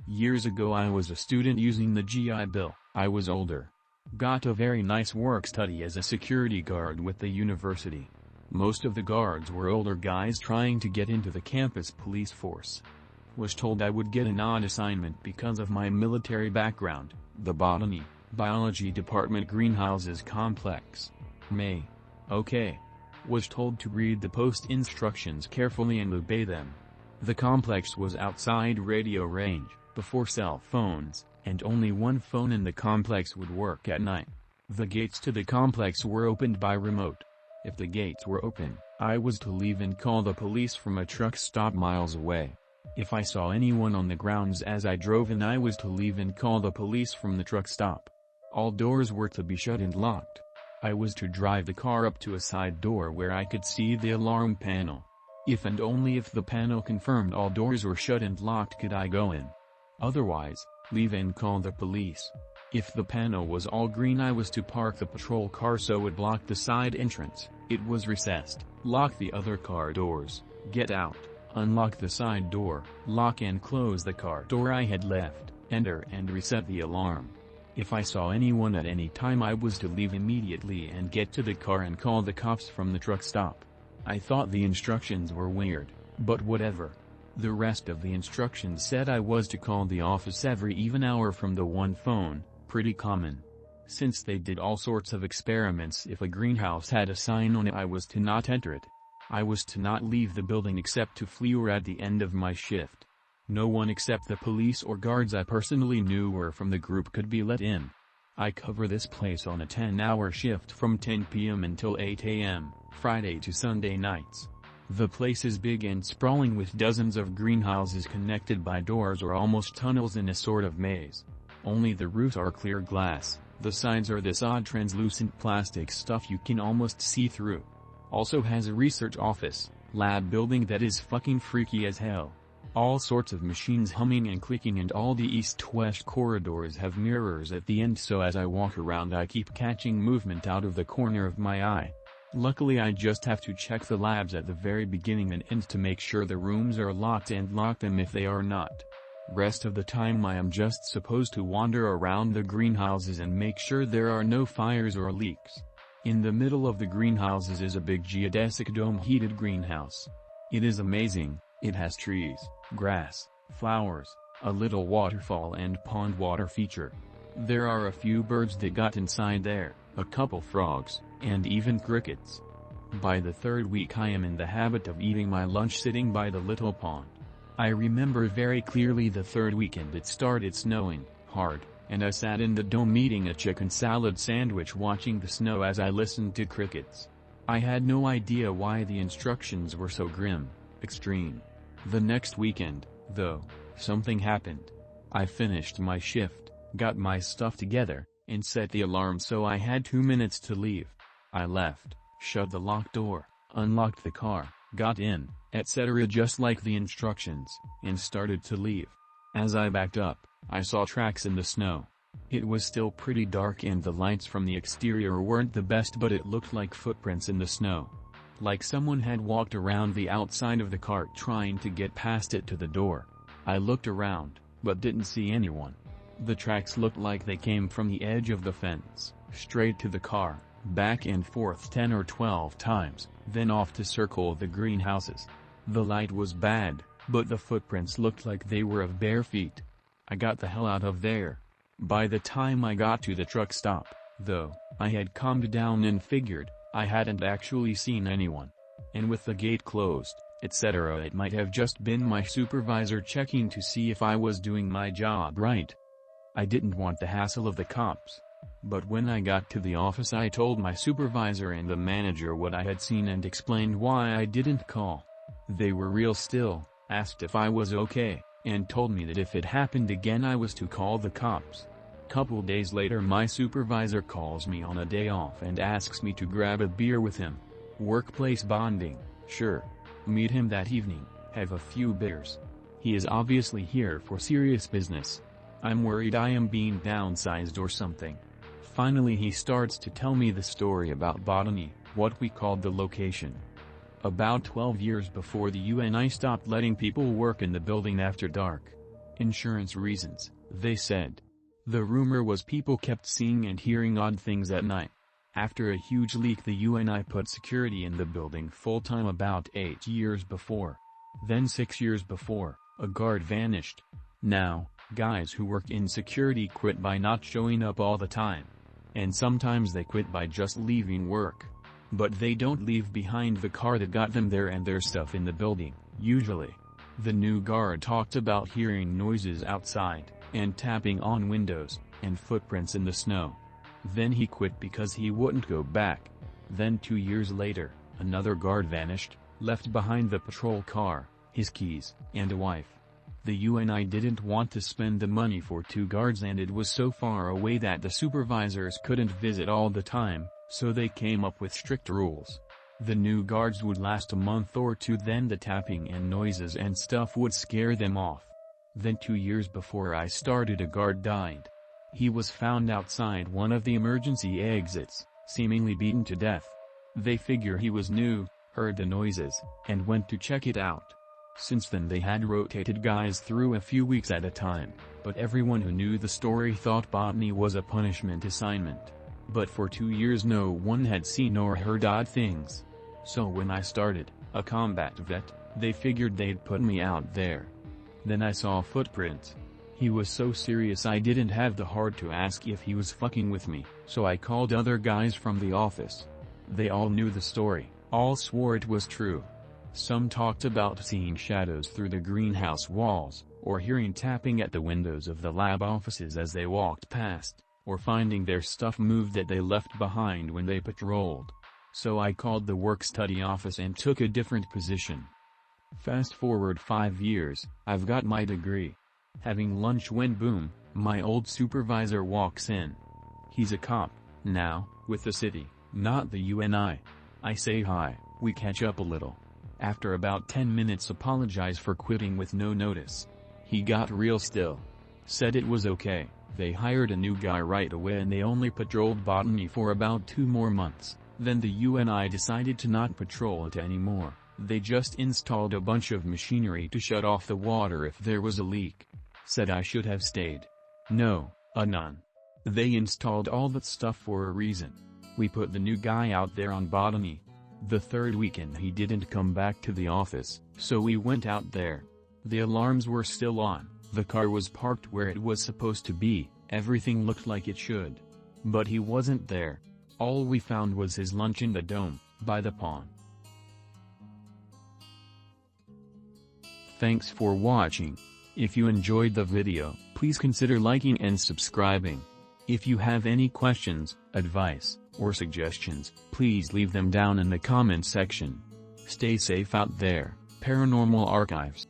Years ago I was a student using the GI Bill. I was older. Got a very nice work study as a security guard with the university. Most of the guards were older guys trying to get into the campus police force. Was told I would get an odd assignment because of my military background, the botany, biology department greenhouses complex. May. Okay. Was told to read the post instructions carefully and obey them. The complex was outside radio range, before cell phones, and only one phone in the complex would work at night. The gates to the complex were opened by remote. If the gates were open, I was to leave and call the police from a truck stop miles away. If I saw anyone on the grounds as I drove in, I was to leave and call the police from the truck stop. All doors were to be shut and locked. I was to drive the car up to a side door where I could see the alarm panel. If and only if the panel confirmed all doors were shut and locked could I go in. Otherwise, leave and call the police. If the panel was all green, I was to park the patrol car so it blocked the side entrance. It was recessed. Lock the other car doors, get out, unlock the side door, lock and close the car door I had left, enter and reset the alarm. If I saw anyone at any time, I was to leave immediately and get to the car and call the cops from the truck stop. I thought the instructions were weird, but whatever. The rest of the instructions said I was to call the office every even hour from the one phone, pretty common. Since they did all sorts of experiments, if a greenhouse had a sign on it, I was to not enter it. I was to not leave the building except to flee or at the end of my shift. No one except the police or guards I personally knew or from the group could be let in. I cover this place on a 10-hour shift from 10 p.m. until 8 a.m., Friday to Sunday nights. The place is big and sprawling with dozens of greenhouses connected by doors or almost tunnels in a sort of maze. Only the roofs are clear glass, the sides are this odd translucent plastic stuff you can almost see through. Also has a research office, lab building that is fucking freaky as hell. All sorts of machines humming and clicking, and all the east-west corridors have mirrors at the end, so as I walk around I keep catching movement out of the corner of my eye. Luckily I just have to check the labs at the very beginning and end to make sure the rooms are locked and lock them if they are not. Rest of the time I am just supposed to wander around the greenhouses and make sure there are no fires or leaks. In the middle of the greenhouses is a big geodesic dome-heated greenhouse. It is amazing. It has trees, grass, flowers, a little waterfall and pond water feature. There are a few birds that got inside there, a couple frogs, and even crickets. By the third week I am in the habit of eating my lunch sitting by the little pond. I remember very clearly the third weekend it started snowing, hard, and I sat in the dome eating a chicken salad sandwich watching the snow as I listened to crickets. I had no idea why the instructions were so grim, extreme. The next weekend, though, something happened. I finished my shift, got my stuff together, and set the alarm so I had 2 minutes to leave. I left, shut the locked door, unlocked the car, got in, etc. just like the instructions, and started to leave. As I backed up, I saw tracks in the snow. It was still pretty dark and the lights from the exterior weren't the best, but it looked like footprints in the snow. Like someone had walked around the outside of the cart trying to get past it to the door. I looked around, but didn't see anyone. The tracks looked like they came from the edge of the fence, straight to the car, back and forth 10 or 12 times, then off to circle the greenhouses. The light was bad, but the footprints looked like they were of bare feet. I got the hell out of there. By the time I got to the truck stop, though, I had calmed down and figured I hadn't actually seen anyone. And with the gate closed, etc., it might have just been my supervisor checking to see if I was doing my job right. I didn't want the hassle of the cops. But when I got to the office I told my supervisor and the manager what I had seen and explained why I didn't call. They were real still, asked if I was okay, and told me that if it happened again I was to call the cops. Couple days later my supervisor calls me on a day off and asks me to grab a beer with him. Workplace bonding, sure. Meet him that evening, have a few beers. He is obviously here for serious business. I'm worried I am being downsized or something. Finally he starts to tell me the story about Botany, what we called the location. About 12 years before the UN I stopped letting people work in the building after dark. Insurance reasons, they said. The rumor was people kept seeing and hearing odd things at night. After a huge leak, the UNI put security in the building full-time about 8 years before. Then 6 years before, a guard vanished. Now, guys who work in security quit by not showing up all the time. And sometimes they quit by just leaving work. But they don't leave behind the car that got them there and their stuff in the building, usually. The new guard talked about hearing noises outside, and tapping on windows, and footprints in the snow. Then he quit because he wouldn't go back. Then 2 years later, another guard vanished, left behind the patrol car, his keys, and a wife. The UNI didn't want to spend the money for 2 guards and it was so far away that the supervisors couldn't visit all the time, so they came up with strict rules. The new guards would last a month or 2, then the tapping and noises and stuff would scare them off. Then 2 years before I started, a guard died. He was found outside one of the emergency exits, seemingly beaten to death. They figure he was new, heard the noises, and went to check it out. Since then they had rotated guys through a few weeks at a time, but everyone who knew the story thought botany was a punishment assignment. But for 2 years no one had seen or heard odd things. So when I started, a combat vet, they figured they'd put me out there. Then I saw footprints. He was so serious I didn't have the heart to ask if he was fucking with me, so I called other guys from the office. They all knew the story, all swore it was true. Some talked about seeing shadows through the greenhouse walls, or hearing tapping at the windows of the lab offices as they walked past, or finding their stuff moved that they left behind when they patrolled. So I called the work-study office and took a different position. Fast forward 5 years, I've got my degree. Having lunch when boom, my old supervisor walks in. He's a cop, now, with the city, not the UNI. I say hi, we catch up a little. After about 10 minutes apologize for quitting with no notice. He got real still. Said it was okay, they hired a new guy right away and they only patrolled botany for about 2 more months. Then the UNI decided to not patrol it anymore. They just installed a bunch of machinery to shut off the water if there was a leak. Said I should have stayed. No, none. They installed all that stuff for a reason. We put the new guy out there on botany. The 3rd weekend he didn't come back to the office, so we went out there. The alarms were still on, the car was parked where it was supposed to be, everything looked like it should. But he wasn't there. All we found was his lunch in the dome, by the pond. Thanks for watching. If you enjoyed the video, please consider liking and subscribing. If you have any questions, advice, or suggestions, please leave them down in the comment section. Stay safe out there, Paranormal Archives.